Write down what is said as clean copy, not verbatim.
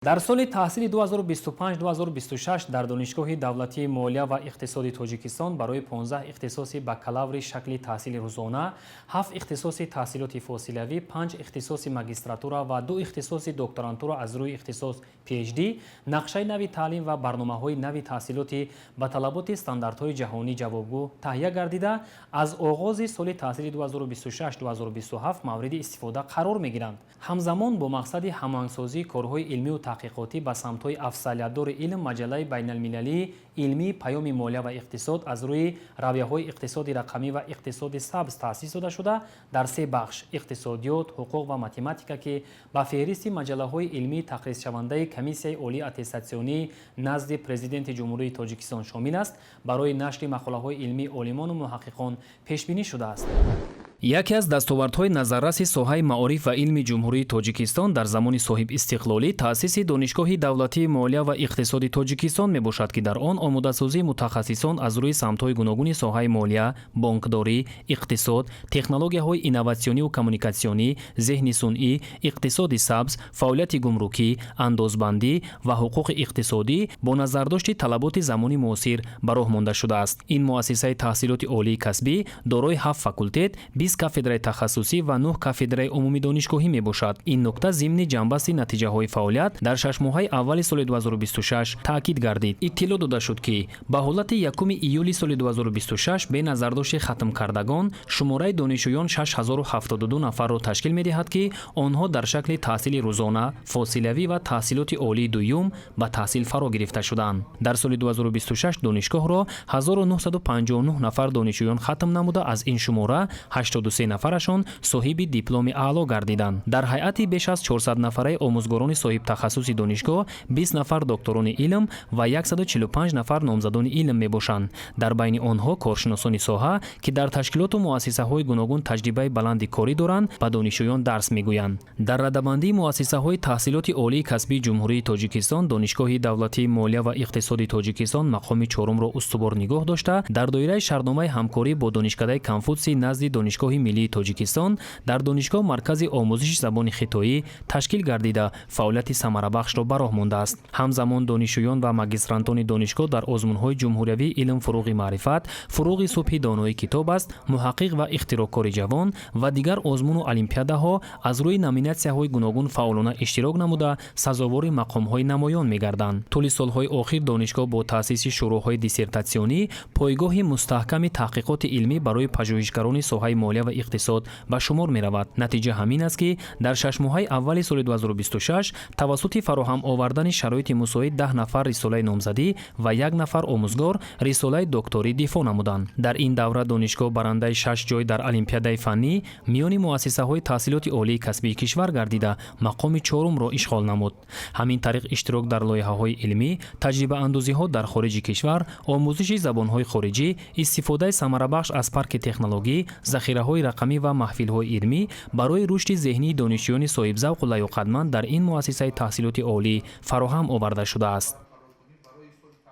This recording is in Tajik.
дар соли таҳсили 2025-2026 дар донишгоҳи давлатии молия ва иқтисоди тоҷикистон барои 15 ихтисоси бакалаври шакли таҳсили рӯзона, 7 ихтисоси таҳсилоти фосилавӣ, 5 ихтисоси магистратура ва 2 ихтисоси докторантура аз рӯи ихтисос PhD нақшаи нави таълим ва барномаҳои нави таҳсилоти ба талаботи стандартҳои ҷаҳонӣ ҷавобгӯ таҳия гардида, аз оғози соли таҳсили 2026-2027 мавриди истифода қарор мегиранд. ҳамзамон бо мақсади ҳамоҳангсозии корҳои илмиву таҳқиқотӣ ба самтҳои афзалиятдори илм маҷаллаи байналмилалии илмии паёми молия ва иқтисод аз рӯи равияҳои иқтисоди рақамӣ ва иқтисоди сабз таъсис дода шуда, дар 3 бахш иқтисодиёт, ҳуқуқ ва математика ки ба феҳристи маҷаллаҳои илмии тақризшавандаи комиссияи олии аттестатсионӣ назди президенти ҷумҳурии Тоҷикистон шомил аст, барои нашри мақолаҳои илмии олимону муҳаққиқон пешбинӣ шудааст. яке аз дастовардҳои назарраси соҳаи маориф ва илми ҷумҳурии Тоҷикистон дар замони соҳибистиқлолӣ таъсиси донишгоҳи давлатии молия ва иқтисоди Тоҷикистон мебошад, ки дар он омодасозии мутахассисон аз рӯи самтҳои гуногуни соҳаи молия, бонкдорӣ, иқтисод, технологияҳои инноватсиониву коммуникатсионӣ, зеҳни сунъӣ, иқтисоди сабз, фаъолияти гумрукӣ, андозбандӣ ва ҳуқуқи иқтисодӣ бо назардошти талаботи замони муосир ба роҳ монда шудааст. Ин муассисаи таҳсилоти олии касбӣ дорои 7 факултет, 20 кафедраи тахассусӣ ва 9 кафедраи умуми донишгоҳӣ мебошад. Ин нукта зимни ҷанбасти натиҷаҳои фаъолият дар 6 моҳаи аввали соли 2026 таъкид гардид. иттилоъ дода шуд, ки ба ҳолати 1 июли соли 2026 бе назардошти хатмкардагон шумораи донишҷӯён 6072 нафарро ташкил медиҳад, ки онҳо дар шакли таҳсили рӯзона, фосилавӣ ва таҳсилоти олии дуюм ба таҳсил фаро гирифта шуданд. дар соли 2026 донишгоҳро 1959 нафар донишҷӯён хатм намуда, аз ин шумора 83 нафарашон соҳиби дипломи аъло гардиданд. дар ҳайати беш аз 400 нафараи омӯзгорони соҳибтахассуси донишгоҳ 20 нафар докторони илм ва 145 нафар номзадони илм мебошанд. дар байни онҳо коршиносони соҳа, ки дар ташкилоту муассисаҳои гуногун таҷрибаи баланди корӣ доранд, ба донишҷӯён дарс мегӯянд. дар радабандии муассисаҳои таҳсилоти олии касбии ҷумҳурии Тоҷикистон, донишгоҳи давлатии молия ва иқтисоди Тоҷикистон мақоми чорумро устувор нигоҳ дошта, дар доираи шартномаи ҳамкорӣ бо донишкадаи Конфутсий назди Донишгоҳи миллии Тоҷикистон дар донишгоҳ маркази омӯзиши забони хитоӣ ташкил гардида, фаъолияти самарабахшро ба роҳ мондааст. ҳамзамон донишҷӯён ва магистрантони донишгоҳ дар озмунҳои ҷумҳуриявии илм фуруғи маърифат, фуруғи субҳи донои китоб аст, муҳаққиқ ва ихтироъкори ҷавон ва дигар озмуну олимпиадаҳо аз рӯи номинатсияҳои гуногун фаъолона иштирок намуда, сазовори мақомҳои намоён мегарданд. тӯли солҳои охир донишгоҳ бо таъсиси шурӯъҳои диссертатсионӣ, пойгоҳи мустаҳками таҳқиқоти илмӣ барои пажӯҳишгарони соҳаи молия ва иқтисод ба шумор меравад. натиҷа ҳамин аст, ки дар 6 моҳаи аввали соли 2026 тавассути фароҳам овардани шароити мусоид 10 нафар рисолаи номзадӣ ва 1 нафар омӯзгор рисолаи докторӣ дифоъ намуданд. дар ин давра донишгоҳ барандаи 6 ҷой дар олимпиадаи фаннӣ миёни муассисаҳои таҳсилоти олии касбии кишвар гардида, мақоми чорумро ишғол намуд. ҳамин тариқ иштирок дар лоиҳаҳои илмӣ, таҷрибаандозиҳо дар хориҷи кишвар, омӯзиши забонҳои хориҷӣ, истифодаи самарабахш аз парки технологӣ, захираҳои рақамӣ ва маҳфилҳои илмӣ барои рушди зеҳнии донишҷӯёни соҳибзавқу лаёқатманд дар ин муассисаи таҳсилоти олӣ фароҳам оварда шудааст.